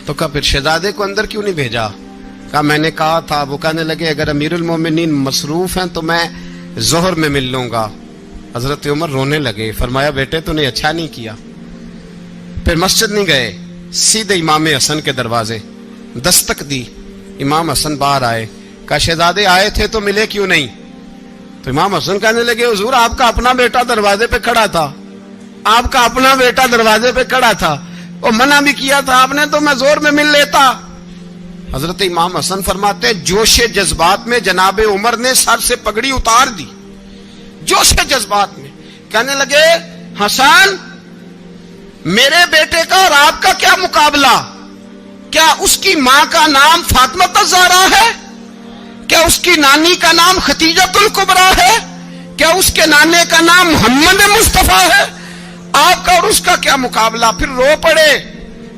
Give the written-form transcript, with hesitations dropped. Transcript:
تو کہا پھر شہزادے کو اندر کیوں نہیں بھیجا؟ کہا میں نے کہا تھا. وہ کہنے لگے اگر امیر المومنین مصروف ہیں تو میں ظہر میں مل لوں گا. حضرت عمر رونے لگے. فرمایا بیٹے تو نے اچھا نہیں کیا. پھر مسجد نہیں گئے, سیدھے امام حسن کے دروازے دستک دی. امام حسن باہر آئے. کہا شہزادے آئے تھے تو ملے کیوں نہیں؟ تو امام حسن کہنے لگے حضور آپ کا اپنا بیٹا دروازے پہ کھڑا تھا, آپ کا اپنا بیٹا دروازے پہ کھڑا تھا, وہ منع بھی کیا تھا آپ نے تو میں زور میں مل لیتا. حضرت امام حسن فرماتے جوش جذبات میں جناب عمر نے سر سے پگڑی اتار دی. جوش جذبات میں کہنے لگے حسن میرے بیٹے کا اور آپ کا کیا مقابلہ؟ کیا اس کی ماں کا نام فاطمہ الزہرا ہے؟ کیا اس کی نانی کا نام خدیجۃ الکبریٰ ہے؟ کیا اس کے نانے کا نام محمد مصطفیٰ ہے؟ آپ کا اور اس کا کیا مقابلہ؟ پھر رو پڑے.